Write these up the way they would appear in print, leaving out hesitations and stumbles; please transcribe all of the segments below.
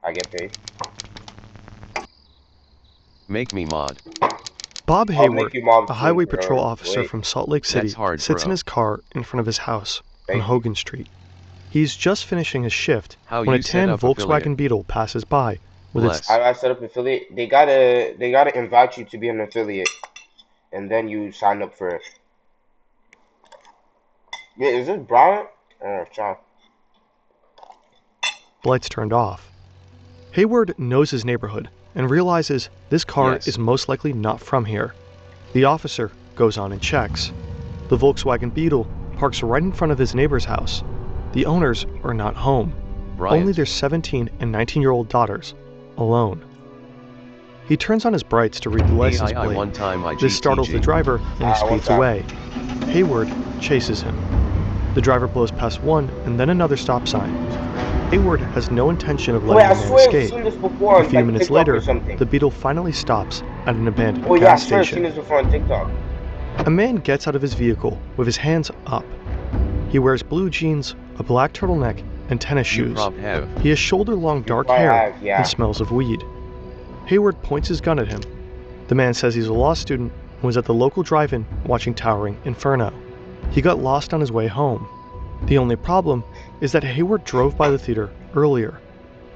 I get paid. Make me mod. Bob I'll make Hayward, you mob a too, highway bro. patrol officer Wait. from Salt Lake City, That's hard, sits in bro. his car in front of his house on Thank you. Hogan Street. He's just finishing his shift How when a you set tan up Volkswagen affiliate? Beetle passes by with its Bless. I set up affiliate. They gotta invite you to be an affiliate, and then you sign up for it. Yeah, is this Brian? Oh, Sean. lights turned off. Hayward knows his neighborhood and realizes this car Yes. is most likely not from here. The officer goes on and checks. The Volkswagen Beetle parks right in front of his neighbor's house. The owners are not home. Bryant. Only their 17 and 19-year-old daughters, alone. He turns on his brights to read the license AII plate. one time This startles the driver and he speeds away. Hayward chases him. The driver blows past one and then another stop sign. Hayward has no intention of Wait, letting I the man swear I've escape. seen this before A on few like minutes TikTok later, or something. the Beetle finally stops at an abandoned Oh yeah, I gas swear I've seen station. this before on TikTok. A man gets out of his vehicle with his hands up. He wears blue jeans, a black turtleneck, and tennis You shoes. prob have. He has shoulder-long dark probably hair have, yeah. and smells of weed. Hayward points his gun at him. The man says he's a law student and was at the local drive-in watching Towering Inferno. He got lost on his way home. The only problem is that Hayward drove by the theater earlier.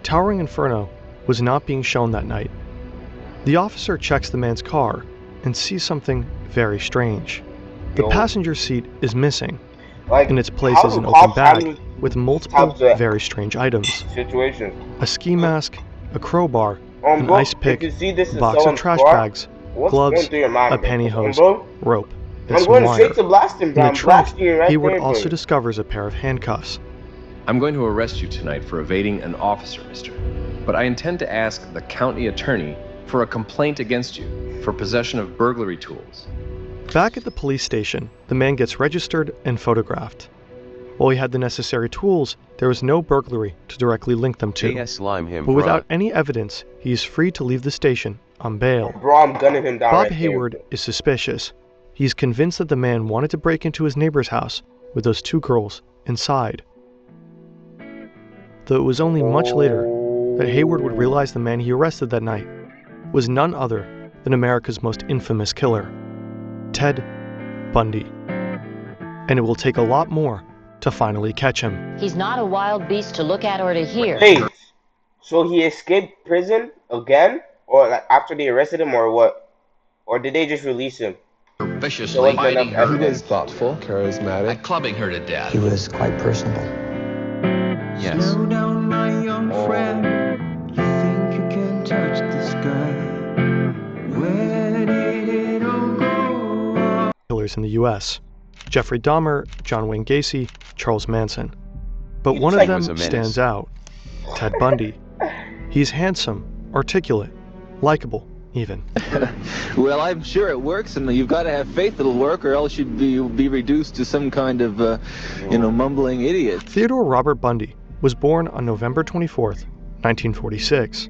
Towering Inferno was not being shown that night. The officer checks the man's car and sees something very strange. The Yo. passenger seat is missing. Like, In its place how is do an open cops bag handle with multiple types of very strange items. situations? A ski mask, a crowbar, an Bro, ice pick, if you see this a is box of someone's trash car, bags, what's gloves, going through your mind, a bro? pantyhose, Bro, rope, and I'm some going wire. straight to blasting, bro. In the I'm trunk, blasting you right Hayward there, also bro. discovers a pair of handcuffs. I'm going to arrest you tonight for evading an officer, mister. But I intend to ask the county attorney for a complaint against you for possession of burglary tools. Back at the police station, the man gets registered and photographed. While he had the necessary tools, there was no burglary to directly link them to. JS slime him, But bruh. without any evidence, he is free to leave the station on bail. Bro, I'm gunning him down Bob right Hayward there. is suspicious. He's convinced that the man wanted to break into his neighbor's house with those two girls inside. Though it was only much later that Hayward would realize the man he arrested that night was none other than America's most infamous killer, Ted Bundy. And it will take a lot more to finally catch him. He's not a wild beast to look at or to hear. Wait, so he escaped prison again? Or like, after they arrested him, or what? Or did they just release him? Viciously There wasn't biting enough her He evidence. was thoughtful, charismatic. and clubbing her to death. He was quite personable. Yes. Slow down, my young Oh. friend. You think you can touch the sky? Where did it all go? Killers in the U.S. Jeffrey Dahmer, John Wayne Gacy, Charles Manson. But He one looks of like them was a menace. stands out, Ted Bundy. He's handsome, articulate, likable, even. Well, I'm sure it works, and you've got to have faith it'll work, or else you'll be reduced to some kind of, mumbling idiot. Theodore Robert Bundy was born on November 24th, 1946.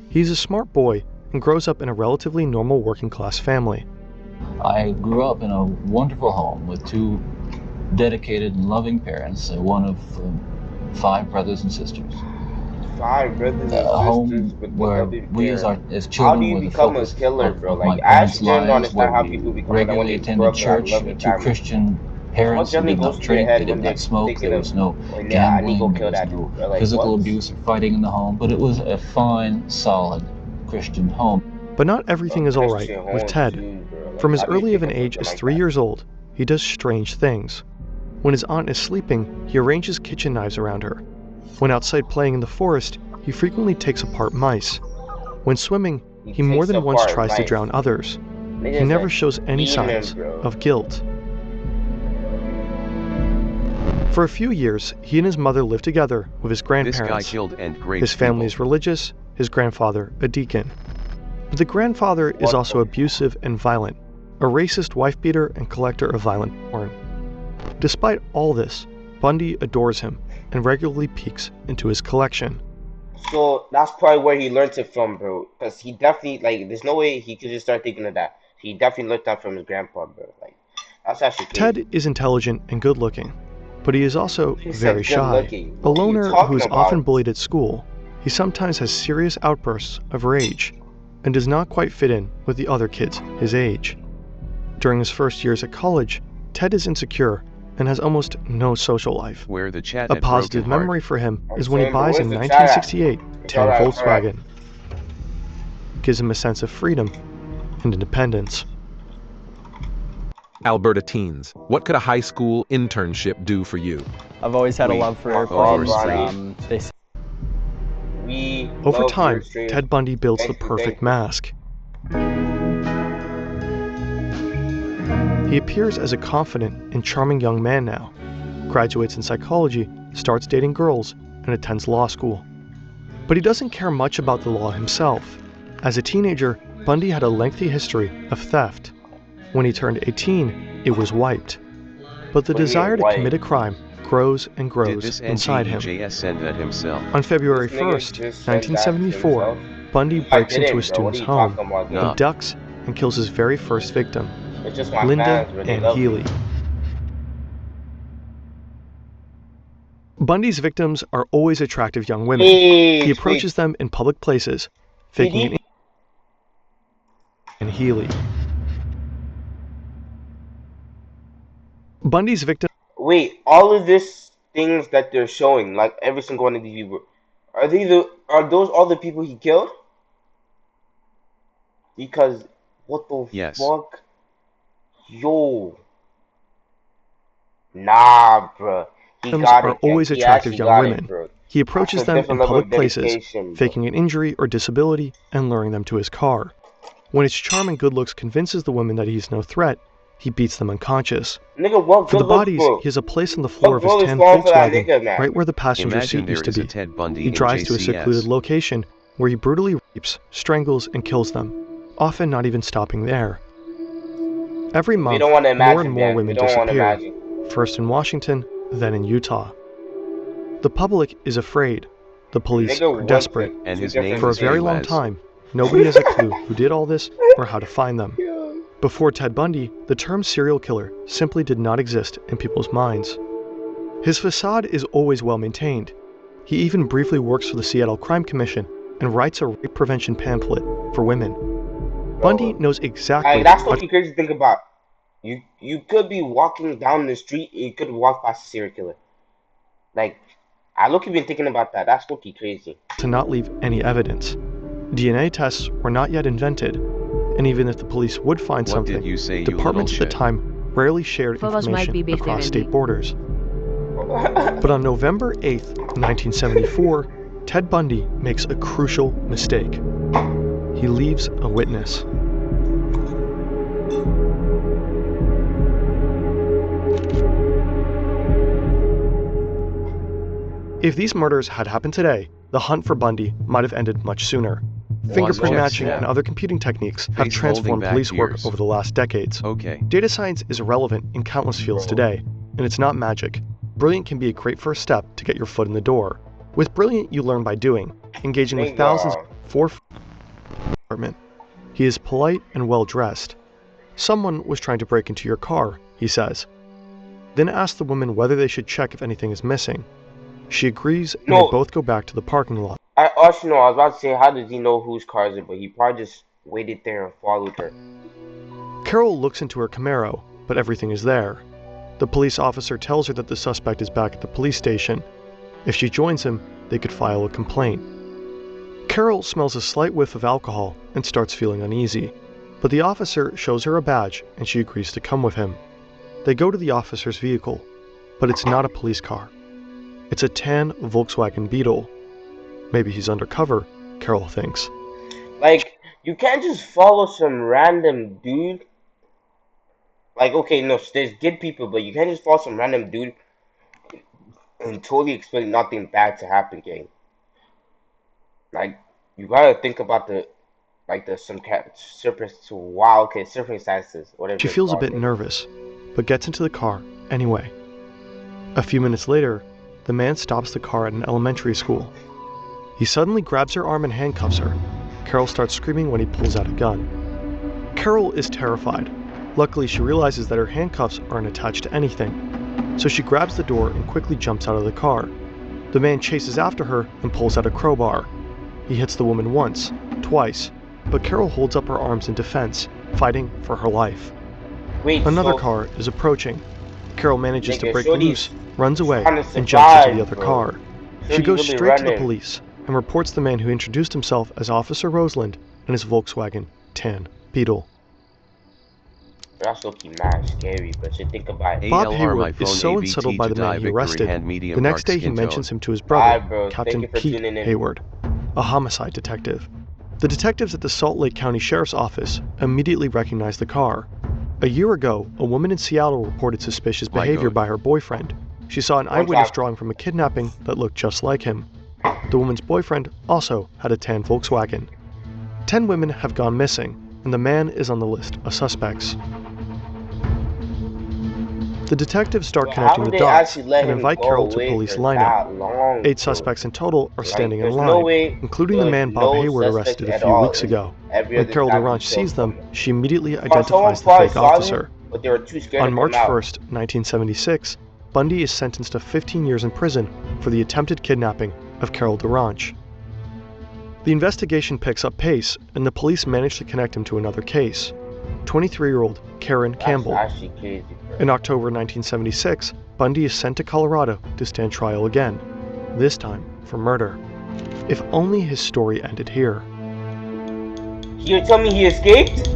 He's a smart boy and grows up in a relatively normal working-class family. I grew up in a wonderful home with two dedicated and loving parents, one of 5 brothers and sisters. 5 brothers and A home sisters with where loving we as parents. children How do you were the become a focus killer, of, bro? of Like, my I parents' actually don't lives, understand where how we people become like that when regularly they grow attended up in a church, loving 2 family. Christian parents who generally did goes not through your drink, head they when did they're not smoke, thinking there of, was no oh, yeah, I need to go gambling, kill there was that no dude, bro. Like, physical what? abuse or fighting in the home, but it was a fine, solid Christian home. But not everything is all right Christian with home Ted. too, bro. Like, From as how do you early of pick an up age something as like 3 that? years old, he does strange things. When his aunt is sleeping, he arranges kitchen knives around her. When outside playing in the forest, he frequently takes apart mice. When swimming, he more takes than once apart tries to mice. drown others. He Niggas never like shows any beating him, signs bro. of guilt. For a few years, he and his mother lived together with his This grandparents. guy killed and great His family is people. religious, his grandfather a deacon. But the grandfather is also abusive and violent, a racist wife-beater and collector of violent porn. Despite all this, Bundy adores him and regularly peeks into his collection. So that's probably where he learned it from, bro. Because he definitely, like, there's no way he could just start thinking of that. He definitely learned that from his grandpa, bro. Like, that's actually crazy. Ted is intelligent and good-looking, but he is also He said very shy, good-looking. a What are you loner talking who is about? often bullied at school. He sometimes has serious outbursts of rage and does not quite fit in with the other kids his age. During his first years at college, Ted is insecure and has almost no social life. Where the chat A at positive Broken Heart. memory for him I'm is when he saying, but buys a where's the chat at? 1968 tan Alright, Volkswagen. Gives him a sense of freedom and independence. Alberta teens, what could a high school internship do for you? I've always had a We love for Oh, airplanes. Bonnie. They We Over love time, your stream. Ted Bundy builds the Thank you, perfect thank you. mask. He appears as a confident and charming young man now, graduates in psychology, starts dating girls, and attends law school. But he doesn't care much about the law himself. As a teenager, Bundy had a lengthy history of theft. When he turned 18, it was wiped. But the What do you mean, desire to wiped? commit a crime grows and Did grows this inside him. NGEJS send that himself? On February This nigga 1st, just said that to 1974, himself. Bundy I breaks into didn't, a bro. What student's are you home, talking about, Nah. abducts, and kills his very first victim, It's just my Linda fans, bro. They Ann love me. Healy. Bundy's victims are always attractive young women. Hey, He approaches them in public places, faking an and Healy. Bundy's victim Wait, all of this things that they're showing, like every single one of these people, are those all the people he killed? Because what the Yes. fuck? Yo. Nah, bro. He victims got are it, Ken. always He attractive actually young got women. it, bro. He approaches That's a them in different level of public places, dedication, bro. faking an injury or disability and luring them to his car. When his charm and good looks convinces the women that he's no threat, he beats them unconscious. Nigga, what For the good looks, bodies, bro? he has a place on the floor of his What tan girl is falling for that Volkswagen, nigga, man? right where the passenger Imagine seat there used to is a be. Ted Bundy He in drives to a secluded JCS. location where he brutally rapes, strangles, and kills them, often not even stopping there. Every We month, don't want to more imagine, and more man. women We don't want to disappear, imagine. first in Washington, then in Utah. The public is afraid. The police Nigga are wants desperate. it. And Two his name different For a is very things. long Wes. time, nobody has a clue who did all this or how to find them. Before Ted Bundy, the term serial killer simply did not exist in people's minds. His facade is always well maintained. He even briefly works for the Seattle Crime Commission and writes a rape prevention pamphlet for women. Bundy knows exactly Like, that's how what you crazy to think about. You could be walking down the street and you could walk past a serial killer. Like, I look even thinking about that. That's low-key crazy. to not leave any evidence. DNA tests were not yet invented, and even if the police would find What something, did you say, you departments at little the shit? time rarely shared Photos might information be across different. state borders. But on November 8th, 1974, Ted Bundy makes a crucial mistake. He leaves a witness. If these murders had happened today, the hunt for Bundy might have ended much sooner. Fingerprint check matching snap. and other computing techniques have Face transformed holding back police work ears. over the last decades. Okay. Data science is relevant in countless fields today, and it's not magic. Brilliant can be a great first step to get your foot in the door. With Brilliant, you learn by doing, engaging with thousands for apartment. He is polite and well dressed. Someone was trying to break into your car, he says. Then asks the woman whether they should check if anything is missing. She agrees, and No. they both go back to the parking lot. I also know, I was about to say, how does he know whose car is it? But he probably just waited there and followed her. Carol looks into her Camaro, but everything is there. The police officer tells her that the suspect is back at the police station. If she joins him, they could file a complaint. Carol smells a slight whiff of alcohol and starts feeling uneasy, but the officer shows her a badge and she agrees to come with him. They go to the officer's vehicle, but it's not a police car. It's a tan Volkswagen Beetle. Maybe he's undercover, Carol thinks. Like, you can't just follow some random dude. Like, okay, no, there's good people, but you can't just follow some random dude and totally expect nothing bad to happen, gang. Like, you gotta think about circumstances, whatever. She it's feels a called, bit gang. nervous, but gets into the car anyway. A few minutes later, the man stops the car at an elementary school. He suddenly grabs her arm and handcuffs her. Carol starts screaming when he pulls out a gun. Carol is terrified. Luckily, she realizes that her handcuffs aren't attached to anything, so she grabs the door and quickly jumps out of the car. The man chases after her and pulls out a crowbar. He hits the woman once, twice, but Carol holds up her arms in defense, fighting for her life. Wait, Another so car is approaching. Carol manages to nigga, break Shorty's loose, runs away, trying to and jumps into the survive, other bro. car. She Shorty goes really straight to the running. police and reports the man who introduced himself as Officer Roseland and his Volkswagen Tan Beetle. That's looking mad scary, but you think about it. Bob ALR my Hayward phone is so ABT unsettled by to the man die he victory arrested. hand medium The next dark day he skin mentions tone. him to his brother, Alright, bro. Thank Captain you for Pete tuning in. Hayward, a homicide detective. The detectives at the Salt Lake County Sheriff's Office immediately recognized the car. A year ago, a woman in Seattle reported suspicious My behavior God. by her boyfriend. She saw an One eyewitness time. drawing from a kidnapping that looked just like him. The woman's boyfriend also had a tan Volkswagen. 10 women have gone missing, and the man is on the list of suspects. The detectives start But connecting how the did they dots actually let and him invite go Carol to a away police for lineup. that long? 8 bro? suspects in total are Like, standing in there's line, no way including there the was man Bob no Hayward suspect arrested a at few all weeks in ago. every When other Carol time he DeRange killed sees them, someone. she immediately Someone identifies the probably fake saw officer. them, but they were too scared On to March come out. 1st, 1976, Bundy is sentenced to 15 years in prison for the attempted kidnapping of Carol DeRange. The investigation picks up pace, and the police manage to connect him to another case. 23-year-old Karen That's Campbell. actually crazy, bro. In October 1976, Bundy is sent to Colorado to stand trial again, this time for murder. If only his story ended here. You tell me he escaped?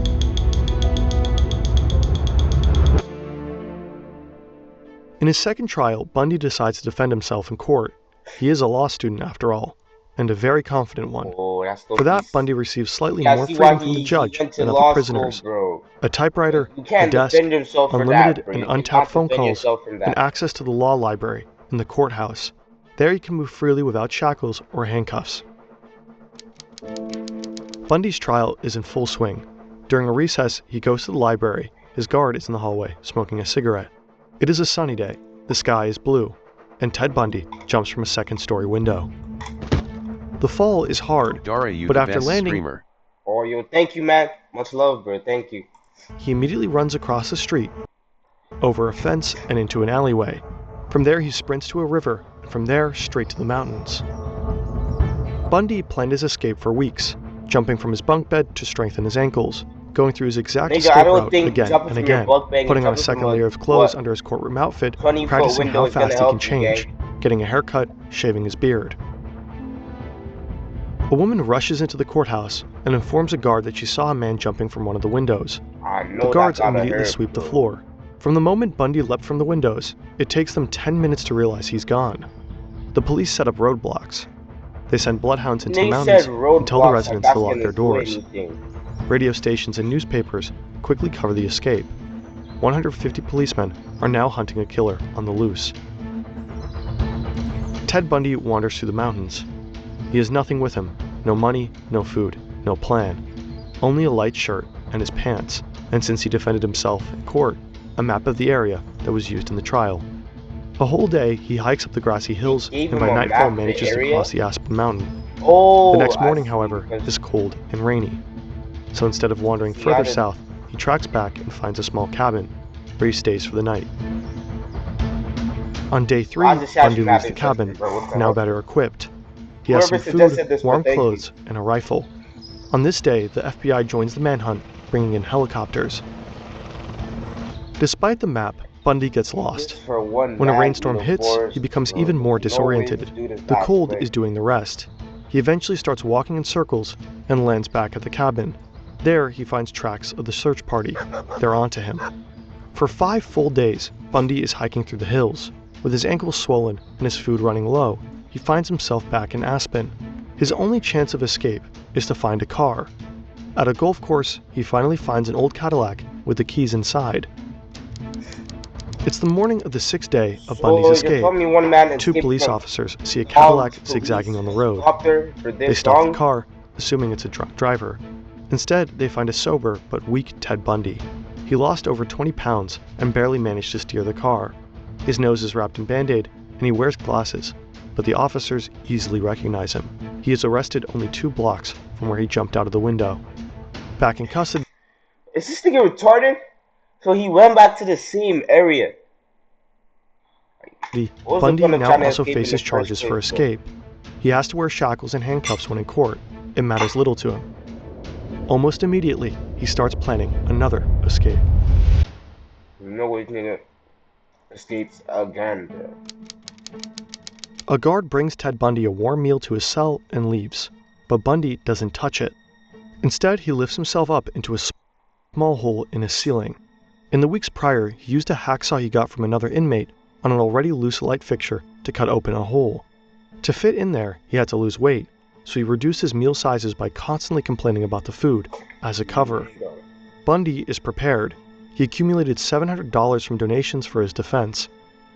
In his second trial, Bundy decides to defend himself in court. He is a law student after all, and a very confident one. Oh, that's For that, low-key- Bundy receives slightly Yeah, more see why freedom from the he judge went to than other law prisoners. school, bro. A typewriter, You a can't desk, defend yourself for unlimited that, bro. and You untapped cannot phone defend calls, yourself from and that. access to the law library in the courthouse. There he can move freely without shackles or handcuffs. Bundy's trial is in full swing. During a recess, he goes to the library. His guard is in the hallway, smoking a cigarette. It is a sunny day. The sky is blue, and Ted Bundy jumps from a second-story window. The fall is hard, Dara, you but the after best landing, streamer. Oh, yo, thank you, man. Much love, bro. Thank you. he immediately runs across the street, over a fence and into an alleyway. From there he sprints to a river, and from there straight to the mountains. Bundy planned his escape for weeks, jumping from his bunk bed to strengthen his ankles, going through his exact Nigga, I escape don't route think again jumping and from your again, bunk bed and putting on a jumping second from layer of clothes what, under his courtroom outfit, 20-foot practicing window how is gonna fast he help can you, change, getting a haircut, shaving his beard. A woman rushes into the courthouse and informs a guard that she saw a man jumping from one of the windows. I The know guards that gotta immediately hurt, sweep the bro. floor. From the moment Bundy leapt from the windows, it takes them 10 minutes to realize he's gone. The police set up roadblocks. They send bloodhounds into the Nigga mountains said and tell the roadblocks like residents that's to lock gonna their do doors. anything. Radio stations and newspapers quickly cover the escape. 150 policemen are now hunting a killer on the loose. Ted Bundy wanders through the mountains. He has nothing with him, no money, no food, no plan. Only a light shirt and his pants, and since he defended himself in court, a map of the area that was used in the trial. A whole day he hikes up the grassy hills gave and him by a nightfall map of the manages to area? cross the Aspen Mountain. Oh, The next I morning, see, however, because- is cold and rainy. So instead of wandering See, further I didn't- south, he tracks back and finds a small cabin, where he stays for the night. On day 3, Why does the Bundy map leaves the interesting, cabin, bro? What the now hell? better equipped. He has some Whoever suggested food, this, warm thank you. clothes, and a rifle. On this day, the FBI joins the manhunt, bringing in helicopters. Despite the map, Bundy gets lost. Just for one When a man rainstorm in the hits, forest, he becomes bro, even more there's no way disoriented. this dude is The that cold quick. is doing the rest. He eventually starts walking in circles and lands back at the cabin. There, he finds tracks of the search party. They're onto him. For 5 full days, Bundy is hiking through the hills. With his ankles swollen and his food running low, he finds himself back in Aspen. His only chance of escape is to find a car. At a golf course, he finally finds an old Cadillac with the keys inside. It's the morning of the 6th day of Bundy's you're escape. telling me one man 2 escaped police from officers see a College Cadillac zigzagging on the police road. helicopter for They this stop long? the car, assuming it's a drunk driver. Instead, they find a sober but weak Ted Bundy. He lost over 20 pounds and barely managed to steer the car. His nose is wrapped in Band-Aid and he wears glasses, but the officers easily recognize him. He is arrested only 2 blocks from where he jumped out of the window. Back in custody, Is this nigga retarded? So he went back to the same area. custody, What was the Bundy point of now trying to also escape in faces the charges first for place, though? escape. He has to wear shackles and handcuffs when in court. It matters little to him. Almost immediately, he starts planning another escape. You know what, nigga? Escapes again, bro. A guard brings Ted Bundy a warm meal to his cell and leaves, but Bundy doesn't touch it. Instead, he lifts himself up into a small hole in his ceiling. In the weeks prior, he used a hacksaw he got from another inmate on an already loose light fixture to cut open a hole. To fit in there, he had to lose weight, so he reduced his meal sizes by constantly complaining about the food as a cover. Bundy is prepared. He accumulated $700 from donations for his defense.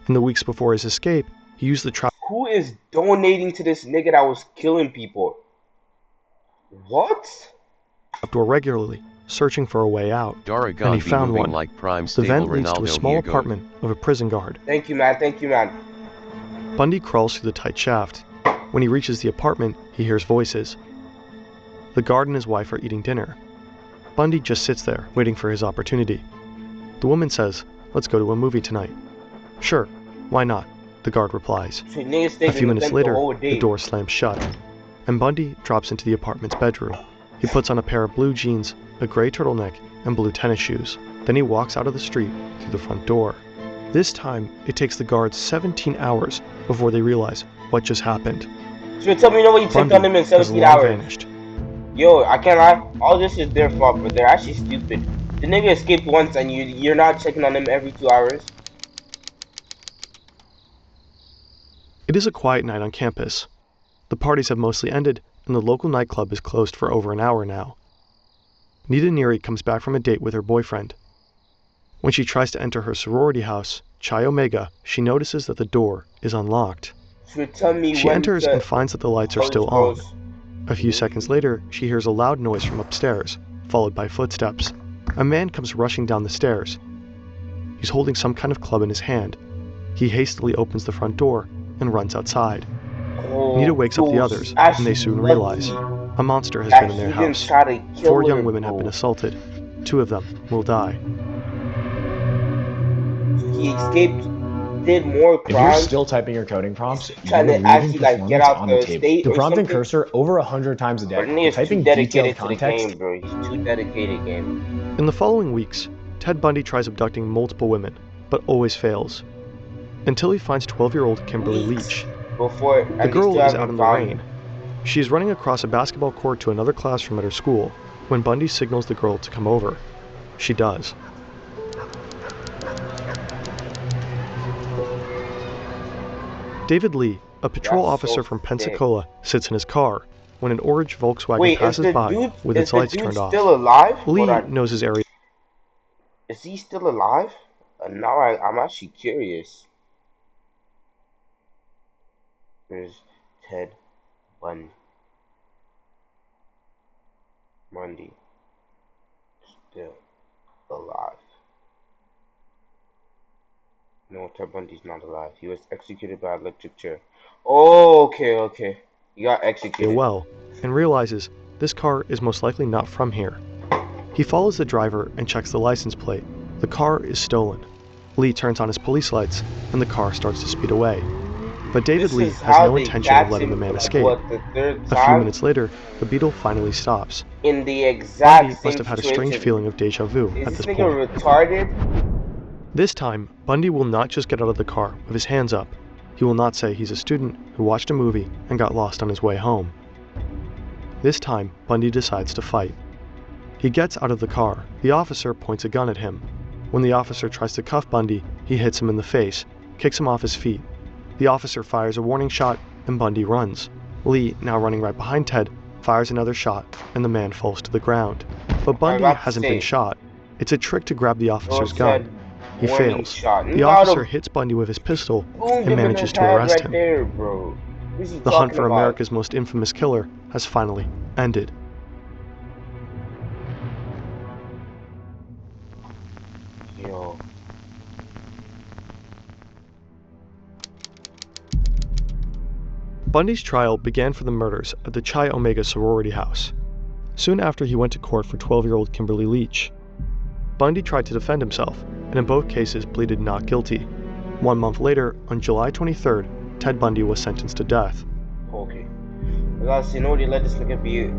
In the weeks before his escape, he used the trap Who is donating to this nigga that was killing people? What? door regularly, searching for a way out, and Daragon he be found moving one. like prime The stable vent leads to a Ronaldo small here goes. apartment of a prison guard. Thank you, man. Thank you, man. Bundy crawls through the tight shaft. When he reaches the apartment, he hears voices. The guard and his wife are eating dinner. Bundy just sits there, waiting for his opportunity. The woman says, "Let's go to a movie tonight." "Sure, why not?" the guard replies. So niggas A stayed few in the minutes vent later, the whole the day. door slams shut, and Bundy drops into the apartment's bedroom. He puts on a pair of blue jeans, a gray turtleneck, and blue tennis shoes. Then he walks out of the street through the front door. This time, it takes the guards 17 hours before they realize what just happened. So tell me nobody checked Bundy on them in has 17 long hours. vanished. Yo, I can't lie. All this is their fault, but they're actually stupid. The nigga escaped once and you're not checking on him every 2 hours. It is a quiet night on campus. The parties have mostly ended, and the local nightclub is closed for over an hour now. Nita Neary comes back from a date with her boyfriend. When she tries to enter her sorority house, Chi Omega, she notices that the door is unlocked. So tell me She when enters to and finds that the lights are college still on. girls- A few seconds later, she hears a loud noise from upstairs, followed by footsteps. A man comes rushing down the stairs. He's holding some kind of club in his hand. He hastily opens the front door and runs outside. Oh, Nita wakes up the yo, others, actually and they soon lucky realize a monster has that been in their he didn't house. try to kill 4 young her, women have been bro. assaulted. 2 of them will die. He escaped, did more If you're crimes, still typing your coding prompts, trying you're to leaving actually like get performance out on the the table. state You're or prompting something. cursor over 100 times a day. But the You're nigga's too typing dedicated detailed to the context. game, bro. He's too dedicated, game. In the following weeks, Ted Bundy tries abducting multiple women, but always fails. Until he finds 12-year-old Kimberly Leach. Before, The and they girl still is haven't out in the found rain. him. She is running across a basketball court to another classroom at her school when Bundy signals the girl to come over. She does. David Lee, a patrol That's officer so from sick. Pensacola, sits in his car when an orange Volkswagen Wait, is passes the by dude with its lights turned off. still alive? Hold Lee on. knows his area. Is he still alive? Now I'm actually curious. There's Ted Bundy. Still alive. No, Ted Bundy's not alive. He was executed by electric chair. Oh, okay. He got executed. Well, and realizes this car is most likely not from here. He follows the driver and checks the license plate. The car is stolen. Lee turns on his police lights, and the car starts to speed away. But David This Lee is has how no they intention of catch letting the him, man like, escape. what, the third A few time? minutes later, the Beetle finally stops. In the exact Bundy same must have had a strange situation. feeling of deja vu Is at this this nigga point. retarded? This time, Bundy will not just get out of the car with his hands up. He will not say he's a student who watched a movie and got lost on his way home. This time, Bundy decides to fight. He gets out of the car. The officer points a gun at him. When the officer tries to cuff Bundy, he hits him in the face, kicks him off his feet. The officer fires a warning shot, and Bundy runs. Lee, now running right behind Ted, fires another shot, and the man falls to the ground. But Bundy about to hasn't say, been shot. It's a trick to grab the officer's said gun. He warning fails. shot. The Not officer a- hits Bundy with his pistol Boom, and him in manages the to head arrest right him. there, bro. What is he The hunt talking for about? America's most infamous killer has finally ended. Yo. Bundy's trial began for the murders at the Chi Omega sorority house. Soon after, he went to court for 12-year-old Kimberly Leach. Bundy tried to defend himself, and in both cases pleaded not guilty. 1 month later, on July 23rd, Ted Bundy was sentenced to death. Okay. Guys, you know what? Let this nigga be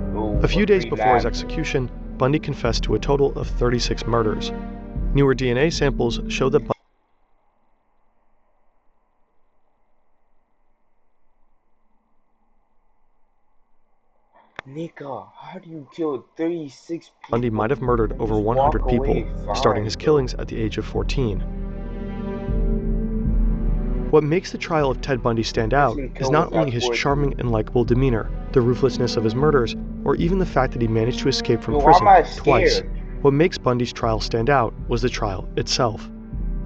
A few days free before his man. execution, Bundy confessed to a total of 36 murders. Newer DNA samples show that Nigga, how do you kill 36 people? Bundy might have murdered and over just 100 walk people, away starting fine, his bro? killings at the age of 14. What makes the trial of Ted Bundy stand out Person is killed not was only at his 14. charming and likable demeanor, the ruthlessness of his murders, or even the fact that he managed to escape from Yo, why prison am I twice. scared? What makes Bundy's trial stand out was the trial itself.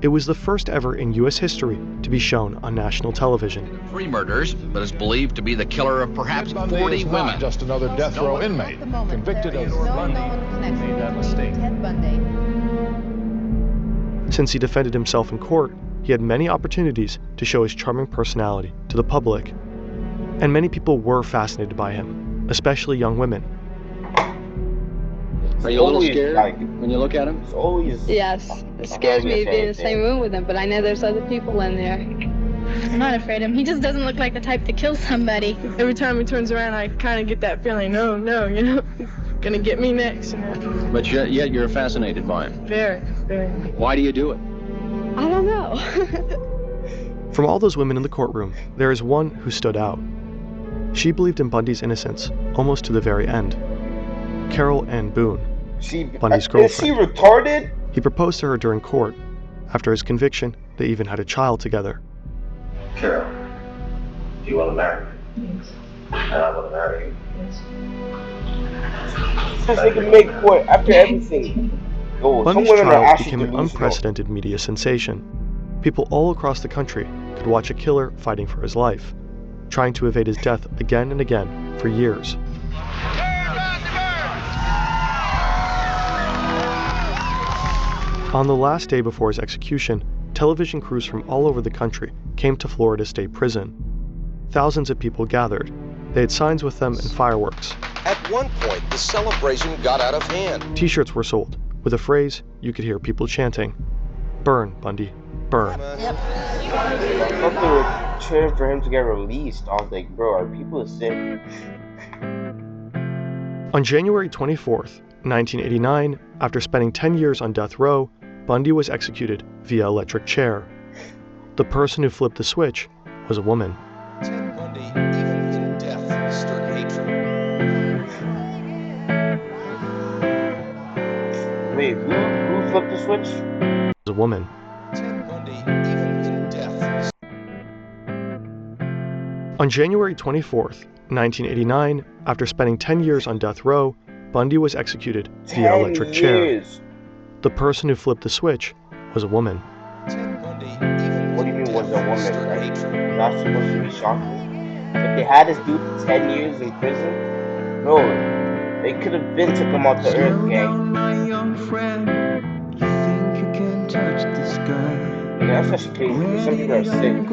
It was the first ever in U.S. history to be shown on national television. 3 murders, but is believed to be the killer of perhaps 40 women. Just another death row inmate convicted of made that mistake. Ted Bundy. Since he defended himself in court, he had many opportunities to show his charming personality to the public. And many people were fascinated by him, especially young women. Are you a little Always, scared like, when you look at him? It's always. Yes, it scares me to be in the same room with him, but I know there's other people in there. I'm not afraid of him. He just doesn't look like the type to kill somebody. Every time he turns around, I kind of get that feeling, no, you know, he's gonna get me next, you know. But yet you're fascinated by him. Very. Why do you do it? I don't know. From all those women in the courtroom, there is one who stood out. She believed in Bundy's innocence almost to the very end. Carol Ann Boone, Bundy's girlfriend. Is she retarded? He proposed to her during court. After his conviction, they even had a child together. Carol, do you want to marry me? Yes. And I want to marry you. Yes. They can make court after everything. Yo, Bundy's some women are trial actually became an delusional. unprecedented media sensation. People all across the country could watch a killer fighting for his life, trying to evade his death again and again for years. On the last day before his execution, television crews from all over the country came to Florida State Prison. Thousands of people gathered. They had signs with them and fireworks. At one point, the celebration got out of hand. T-shirts were sold, with a phrase you could hear people chanting, "Burn, Bundy, burn." Yep. I thought they were cheering for him to get released. I was like, bro, are people sick? On January 24th, 1989, after spending 10 years on death row, Bundy was executed via electric chair. The person who flipped the switch was a woman. Ted Bundy, even in death, stirred hatred. Wait, who flipped the switch? A woman. Ted Bundy, even in death. On January 24th, 1989, after spending 10 years on death row, Bundy was executed via electric chair. The person who flipped the switch was a woman. Ted Bundy, even what do you mean was a woman? Right? That's supposed to be shocking. If they had this dude 10 years in prison, bro, they could have been took him off the earth, gang. My young friend, you think you can touch the sky? Yeah, that's actually crazy. Some people are sick.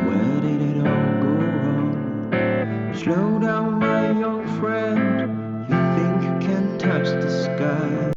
Where did it all go wrong? Slow down.